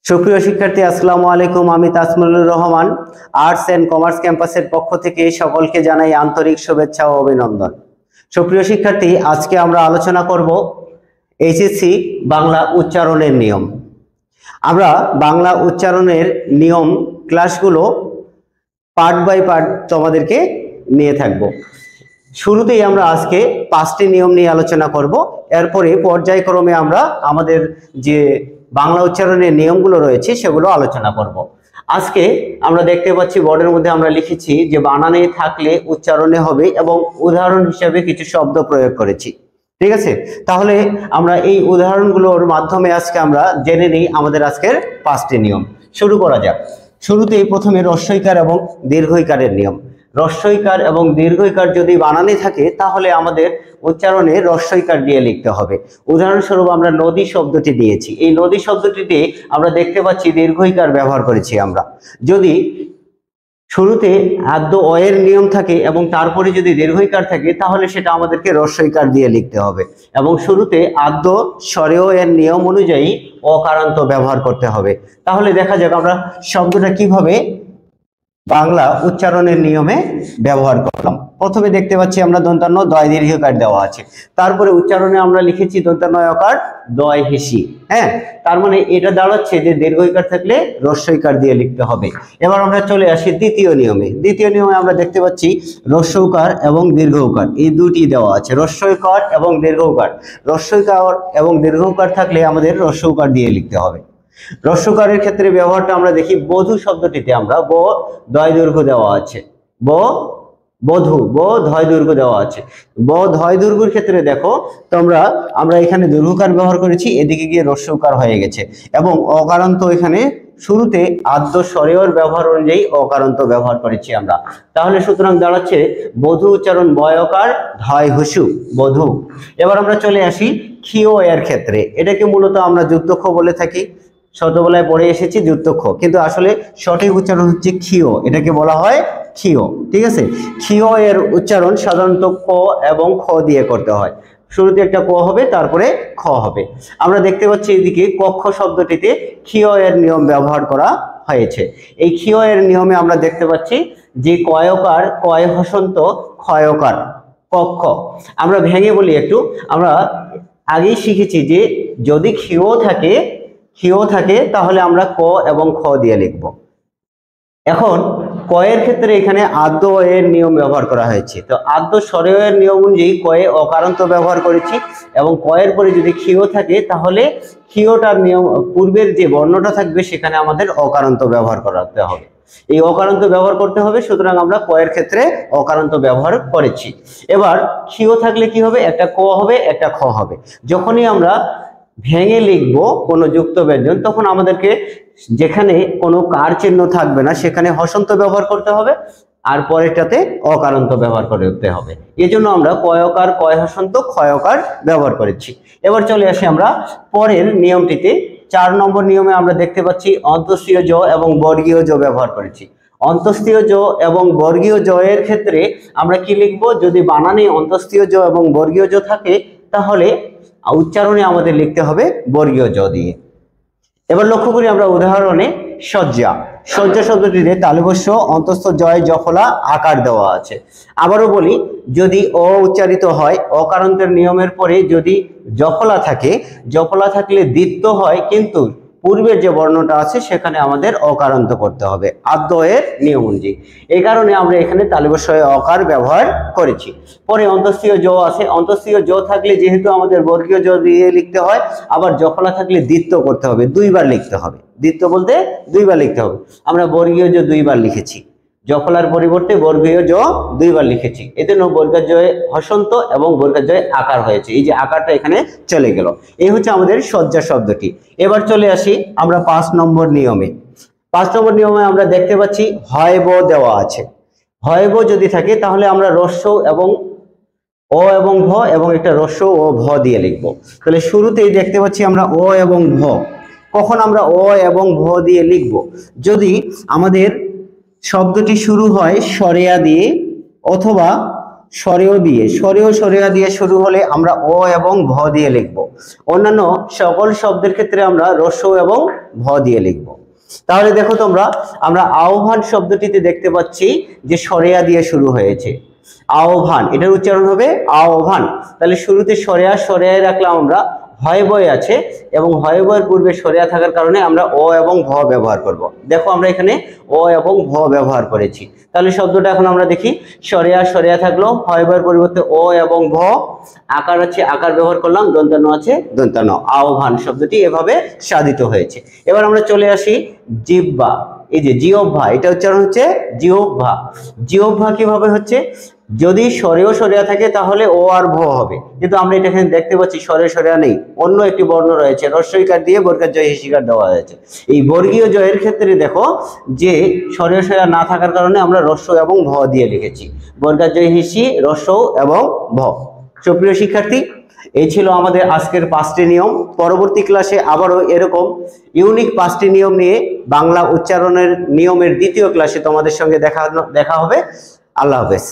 সুপ্রিয় শিক্ষার্থী, আসসালামু আলাইকুম। আমি তাসমিলুর রহমান, আর্টস এন্ড কমার্স ক্যাম্পাসের পক্ষ থেকে সকলকে জানাই আন্তরিক শুভেচ্ছা ও অভিনন্দন। সুপ্রিয় শিক্ষার্থী, আজকে আমরা আলোচনা করব এইচএসসি বাংলা উচ্চারণের নিয়ম। আমরা বাংলা উচ্চারণের নিয়ম ক্লাসগুলো পার্ট বাই পার্ট তোমাদেরকে নিয়ে থাকব। শুরুতেই আমরা আজকে 5টি নিয়ম নিয়ে আলোচনা করব। এরপরে পর্যায়ক্রমে আমরা আমাদের যে বাংলা উচ্চারণের নিয়মগুলো রয়েছে সেগুলো আলোচনা করব। আজকে আমরা দেখতে পাচ্ছি বোর্ডের মধ্যে আমরা লিখেছি যে বানানে থাকলে উচ্চারণে হবে এবং উদাহরণ হিসেবে কিছু শব্দ প্রয়োগ করেছি। ঠিক আছে, তাহলে আমরা এই উদাহরণগুলোর মাধ্যমে আজকে আমরা জেনে নিই আমাদের আজকের 5টি নিয়ম। শুরু করা যাক। শুরুতেই প্রথমে হ্রস্বইকার এবং দীর্ঘইকারের নিয়ম। হ্রস্বইকার এবং দীর্ঘইকার যদি বানানে থাকে তাহলে আমাদের উচ্চারণে হ্রস্বইকার দিয়ে লিখতে হবে। উদাহরণস্বরূপ আমরা নদী শব্দটি দিয়েছি, এই নদী শব্দটিতে আমরা দেখতে পাচ্ছি দীর্ঘইকার ব্যবহার করেছি আমরা। যদি শুরুতে আদ্য অয়ের নিয়ম থাকে এবং তারপরে যদি দীর্ঘইকার থাকে তাহলে সেটা আমাদেরকে হ্রস্বইকার দিয়ে লিখতে হবে এবং শুরুতে আদ্য স্বরেয় এর নিয়ম অনুযায়ী অকারান্ত ব্যবহার করতে হবে। তাহলে দেখা যাক আমরা শব্দটা কিভাবে বাংলা উচ্চারণের নিয়মে ব্যবহার করলাম। প্রথমে দেখতে পাচ্ছি আমরা দন্তান্ন দয় দীর্ঘকার দেওয়া আছে, তারপরে উচ্চারণে আমরা লিখেছি দন্তান্নয়কার দয় হিসি। হ্যাঁ, তার মানে এটা দাঁড়াচ্ছে যে দীর্ঘইকার থাকলে হ্রস্বইকার দিয়ে লিখতে হবে। এবার আমরা চলে আসি দ্বিতীয় নিয়মে। দ্বিতীয় নিয়মে আমরা দেখতে পাচ্ছি হ্রস্বইকার এবং দীর্ঘইকার এই দুটি দেওয়া আছে, হ্রস্বইকার এবং দীর্ঘইকার। হ্রস্বইকার এবং দীর্ঘইকার থাকলে আমাদের হ্রস্বইকার দিয়ে লিখতে হবে। হ্রস্বকারের ক্ষেত্রে ব্যবহারটা আমরা দেখি বধূ শব্দটিতে আমরা ব দয় দৈর্ঘ্য দেওয়া আছে, বধূ ব ধয় দৈর্ঘ্য দেওয়া আছে। ব ধয় দৈর্ঘ্যের ক্ষেত্রে দেখো তোমরা আমরা এখানে দীর্ঘকার ব্যবহার করেছি, এদিকে গিয়ে হ্রস্বকার হয়ে গেছে এবং অকারান্ত এখানে শুরুতে আদ্য স্বরের ব্যবহার অনুযায়ী অকারান্ত ব্যবহার করেছি আমরা। তাহলে সুতরাং দাঁড়াচ্ছে বধূ উচ্চারণ বয়কার ধয় হুসু বধূ। এবার আমরা চলে আসি ক্ষীয় এর ক্ষেত্রে। এটাকে মূলত আমরা যুক্তক্ষ বলে থাকি, ছোটবেলায় পড়ে এসেছি যুক্তক্ষ, কিন্তু আসলে সঠিক উচ্চারণ হচ্ছে ক্ষীয়, এটাকে বলা হয় ক্ষীয়। ঠিক আছে, ক্ষীয় এর উচ্চারণ সাধারণত ক এবং খ দিয়ে করতে হয়। শুরুতে একটা ক হবে, তারপরে খ হবে। আমরা দেখতে পাচ্ছি এদিকে কক্ষ শব্দটিতে ক্ষীয় এর নিয়ম ব্যবহার করা হয়েছে। এই ক্ষীয় এর নিয়মে আমরা দেখতে পাচ্ছি যে কয়কার কয় হসন্ত ক্ষয়কার কক্ষ। আমরা ভেঙে বলি একটু, আমরা আগেই শিখেছি যে যদি ক্ষীয় থাকে তাহলে আমরা ক এবং খ দিয়ে লিখব। এখন কয়ের ক্ষেত্রে এখানে আদ্য এর নিয়ম ব্যবহার করা হয়েছে, তো আদ্য স্বরের নিয়ম অনুযায়ী কয়ে অকারান্ত ব্যবহার করেছি এবং কয়ের পরে যদি ক্ষীয় থাকে তাহলে ক্ষীয়টার নিয়ম পূর্বের যে বর্ণটা থাকবে সেখানে আমাদের অকারান্ত ব্যবহার করতে হবে। এই অকারান্ত ব্যবহার করতে হবে, সুতরাং আমরা কয়ের ক্ষেত্রে অকারান্ত ব্যবহার করেছি। এবার ক্ষীয় থাকলে কি হবে, একটা ক হবে একটা খ হবে। যখনই আমরা ভেঙে লিখব কোনো যুক্ত ব্যঞ্জন তখন আমাদেরকে যেখানে কোনো কার চিহ্ন থাকবে না সেখানে হসন্ত ব্যবহার করতে হবে আর পরেরটাতে অকারান্ত ব্যবহার করতে হবে। এজন্য আমরা কয়কার কয় হসন্ত ক্ষয়কার ব্যবহার করেছি। এবার চলে আসি আমরা পরের নিয়মটিতে। 4 নম্বর নিয়মে আমরা দেখতে পাচ্ছি অন্তস্থীয় জ এবং বর্গীয় জ ব্যবহার করেছি। অন্তস্থীয় জ এবং বর্গীয় জ এর ক্ষেত্রে আমরা কি লিখব, যদি বানানে অন্তস্থীয় জ এবং বর্গীয় জ থাকে তাহলে উচ্চারণে আমাদের লিখতে হবে বর্গীয় জ দিয়ে। এবার লক্ষ্য করি আমরা উদাহরণে শয্যা শব্দটিতে তালবস্য অন্তস্থ জয় জফলা আকার দেওয়া আছে। আবারও বলি, যদি অ উচ্চারিত হয় অকারান্তের নিয়মের পরে যদি জফলা থাকলে দ্বিত্ব হয়, কিন্তু পূর্বের যে বর্ণটা আছে সেখানে আমাদের অকারান্ত করতে হবে আদ্য এর নিয়ম অনুযায়ী। এই কারণে আমরা এখানে তালবস্য অকার ব্যবহার করেছি। পরে অন্তস্থীয় জ আছে, অন্তস্থীয় জ থাকলে যেহেতু আমাদের বর্গীয় জ দিয়ে লিখতে হয়, আবার জফলা থাকলে দ্বিত্ব করতে হবে, দুইবার লিখতে হবে। দ্বিত্ব বলতে দুইবার লিখতে হবে। আমরা বর্গীয় জ দুইবার লিখেছি, জফলার পরিবর্তে বর্গীয় জ দুইবার লিখেছি, এজন্য বর্গের জয় হসন্ত এবং বর্গের জয় আকার হয়েছে। এই যে আকারটা এখানে চলে গেল। এই হচ্ছে আমাদের শয্যা শব্দটি। এবার চলে আসি আমরা 5 নম্বর নিয়মে। 5 নম্বর নিয়মে আমরা দেখতে পাচ্ছি হয়ব দেওয়া আছে। হয়ব যদি থাকে তাহলে আমরা হ্রস্ব এবং অ এবং ভ এবং একটা হ্রস্ব ও ভ দিয়ে লিখবো। তাহলে শুরুতেই দেখতে পাচ্ছি আমরা অ এবং ভ। কখন আমরা অ এবং ভ দিয়ে লিখব, যদি আমাদের শব্দটি শুরু হয় সরেয়া দিয়ে অথবা স্বরেয় দিয়ে, সরেয়া দিয়ে শুরু হলে আমরা অ এবং ভ দিয়ে লিখব। অন্যান্য সকল শব্দের ক্ষেত্রে আমরা রস্য এবং ভ দিয়ে লিখব। তাহলে দেখো তোমরা, আমরা আহ্বান শব্দটিতে দেখতে পাচ্ছি যে সরেয়া দিয়ে শুরু হয়েছে। আহ্বান, এটার উচ্চারণ হবে আহ্বান। তাহলে শুরুতে সরেয়ায় রাখলাম আমরা, হয় বয় আছে এবং হয় বয়ের পূর্বে সরেয়া থাকার কারণে আমরা অ এবং ভ ব্যবহার করব। দেখো আমরা এখানে অ এবং ভ ব্যবহার করেছি। তাহলে শব্দটা এখন আমরা দেখি, সরেয়া থাকলো, হয় বয়ের পরিবর্তে অ এবং ভ, আকার আছে আকার ব্যবহার করলাম, দন্তান্ন আছে দন্তান্ন, আহ্বান শব্দটি এভাবে সাধিত হয়েছে। এবার আমরা চলে আসি জিহ্বা। এই যে জিহ্বা, এটা উচ্চারণ হচ্ছে জিহ্বা। জিহ্বা কিভাবে হচ্ছে, যদি সরেয়া থাকে তাহলে ও আর ভ হবে, কিন্তু আমরা এটা এখানে দেখতে পাচ্ছি সরেয়া নেই, অন্য একটি বর্ণ রয়েছে, হ্রস্বইকার দিয়ে বর্গের জয় হিসিকার দেওয়া হয়েছে। এই বর্গীয় জয়ের ক্ষেত্রে দেখো যে সরেয়া না থাকার কারণে আমরা হ্রস্ব এবং ভ দিয়ে লিখেছি, বর্গের জয় হিসি, হ্রস্ব এবং ভ। সুপ্রিয় শিক্ষার্থী, এই ছিল আমাদের আজকের 5টি নিয়ম। পরবর্তী ক্লাসে আবারও এরকম ইউনিক 5টি নিয়ম নিয়ে বাংলা উচ্চারণের নিয়মের দ্বিতীয় ক্লাসে তোমাদের সঙ্গে দেখা হবে। আল্লাহ হাফেজ।